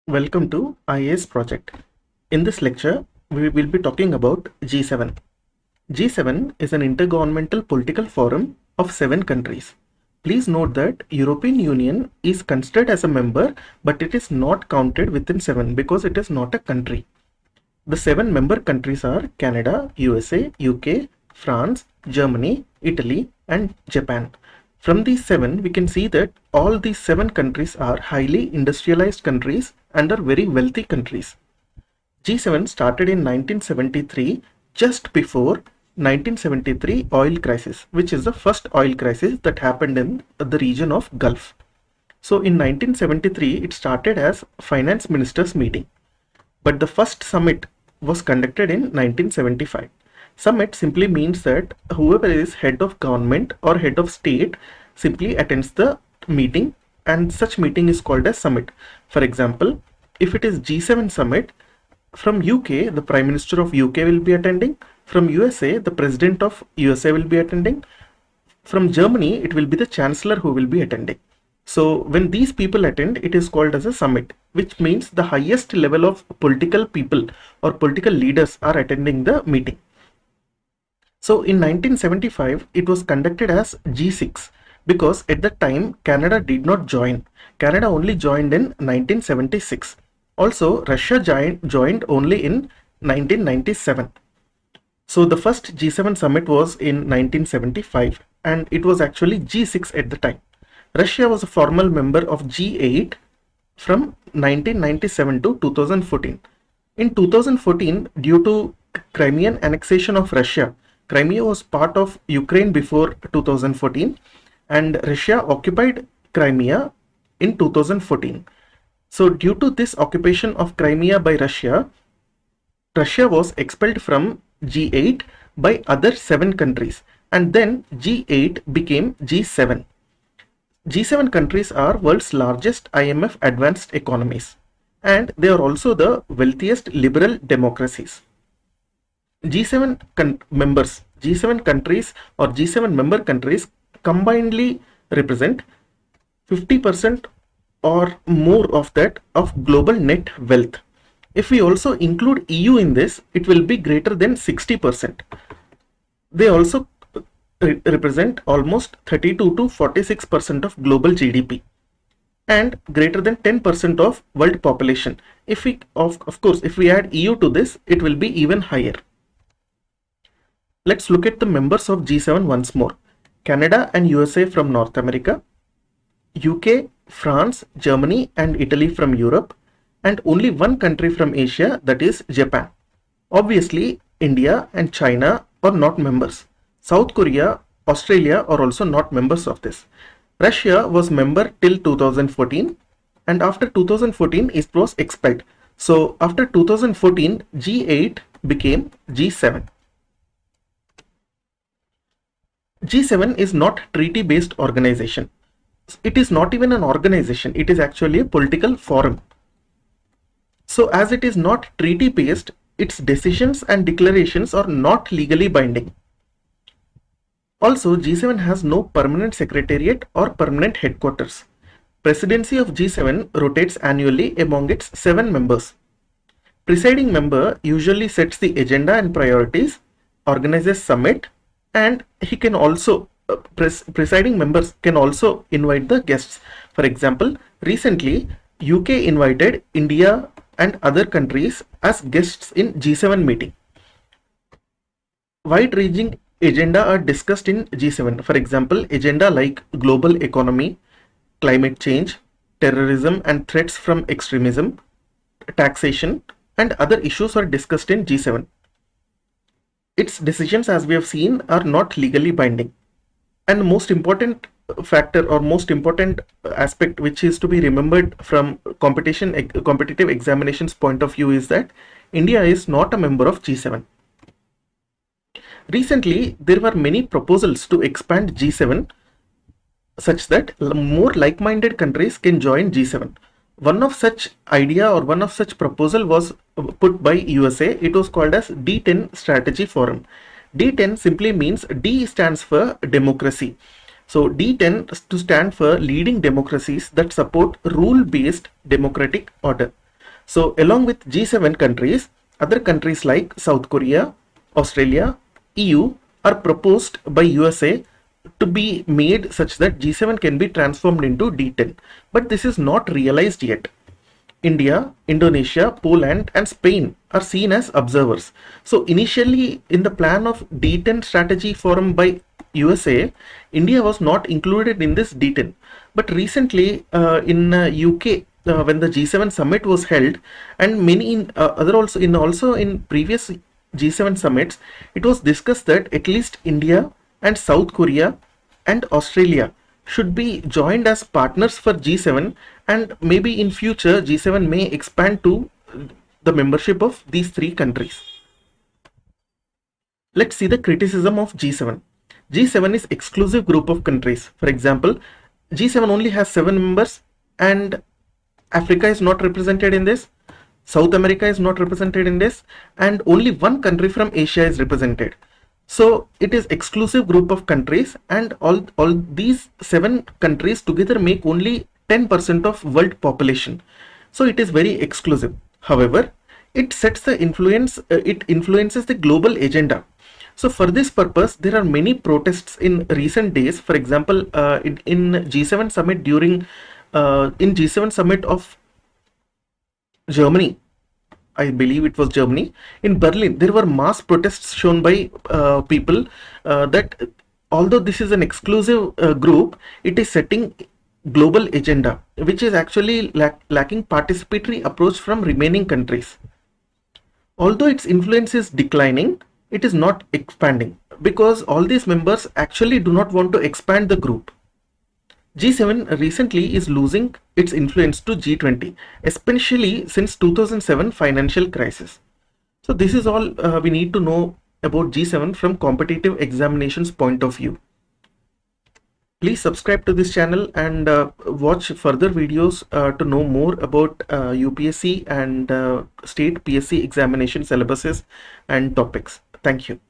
Welcome to IAS project. In this lecture, we will be talking about G7. G7 is an intergovernmental political forum of 7 countries. Please note that European Union is considered as a member, but it is not counted within 7 because it is not a country. The 7 member countries are Canada, USA, UK, France, Germany, Italy, and Japan. From these 7, we can see that all these 7 countries are highly industrialized countries and are very wealthy countries. G7 started in 1973, just before 1973 oil crisis, which is the first oil crisis that happened in the region of Gulf. So in 1973, it started as finance ministers meeting. But the first summit was conducted in 1975. Summit simply means that whoever is head of government or head of state simply attends the meeting, and such meeting is called as summit. For example, if it is G7 summit, from UK, the Prime Minister of UK will be attending. From USA, the President of USA will be attending. From Germany, it will be the Chancellor who will be attending. So when these people attend, it is called as a summit, which means the highest level of political people or political leaders are attending the meeting. So in 1975, it was conducted as G6 because at that time, Canada did not join. Canada only joined in 1976. Also, Russia joined only in 1997. So the first G7 summit was in 1975 and it was actually G6 at the time. Russia was a formal member of G8 from 1997 to 2014. In 2014, due to Crimean annexation of Russia, Crimea was part of Ukraine before 2014 and Russia occupied Crimea in 2014. So due to this occupation of Crimea by Russia, Russia was expelled from G8 by other 7 countries and then G8 became G7. G7 countries are world's largest IMF advanced economies and they are also the wealthiest liberal democracies. G7 countries or G7 member countries combinedly represent 50% or more of that of global net wealth. If we also include EU in this, it will be greater than 60%. They also represent almost 32 to 46% of global GDP and greater than 10% of world population. If we of course if we add EU to this, it will be even higher. Let's look at the members of G7 once more. Canada and USA from North America, UK, France, Germany and Italy from Europe, and only one country from Asia, that is Japan. Obviously, India and China are not members. South Korea, Australia are also not members of this. Russia was member till 2014 and after 2014 it was expelled. So after 2014, G8 became G7. G7 is not treaty-based organization. It is not even an organization. It is actually a political forum. So as it is not treaty-based, its decisions and declarations are not legally binding. Also, G7 has no permanent secretariat or permanent headquarters. Presidency of G7 rotates annually among its 7 members. Presiding member usually sets the agenda and priorities, organizes summit, and he can also presiding members can also invite the guests. For example, recently UK invited India and other countries as guests in G7 meeting. Wide-ranging agenda are discussed in G7. For example, agenda like global economy, climate change, terrorism and threats from extremism, taxation, and other issues are discussed in G7. Its decisions, as we have seen, are not legally binding. And the most important factor or most important aspect which is to be remembered from competitive examinations point of view is that India is not a member of G7. Recently, there were many proposals to expand G7 such that more like-minded countries can join G7. One of such idea or one of such proposal was put by USA. It was called as D10 Strategy Forum. D10 simply means D stands for democracy. So D10 to stand for leading democracies that support rule-based democratic order. So along with G7 countries, other countries like South Korea, Australia, EU are proposed by USA to be made such that G7 can be transformed into D10. But this is not realized yet. India, Indonesia, Poland, and Spain are seen as observers. So initially, in the plan of D10 strategy forum by USA, India was not included in this D10. But recently, in UK, when the G7 summit was held, and many in other also in previous G7 summits, it was discussed that at least India and South Korea and Australia should be joined as partners for G7, and maybe in future G7 may expand to the membership of these three countries. Let's see the criticism of G7. G7 is exclusive group of countries. For example, G7 only has 7 members and Africa is not represented in this, South America is not represented in this, and only one country from Asia is represented. So it is exclusive group of countries, and all these 7 countries together make only 10% of world population. So it is very exclusive. However, it sets the influence, it influences the global agenda. So for this purpose, there are many protests in recent days. For example, in G7 summit in G7 summit of Germany, I believe it was Germany, in Berlin, there were mass protests shown by people that although this is an exclusive group, it is setting global agenda, which is actually lacking participatory approach from remaining countries. Although its influence is declining, it is not expanding because all these members actually do not want to expand the group. G7 recently is losing its influence to G20, especially since 2007 financial crisis. So this is all we need to know about G7 from competitive examinations point of view. Please subscribe to this channel and watch further videos to know more about UPSC and state PSC examination syllabuses and topics. Thank you.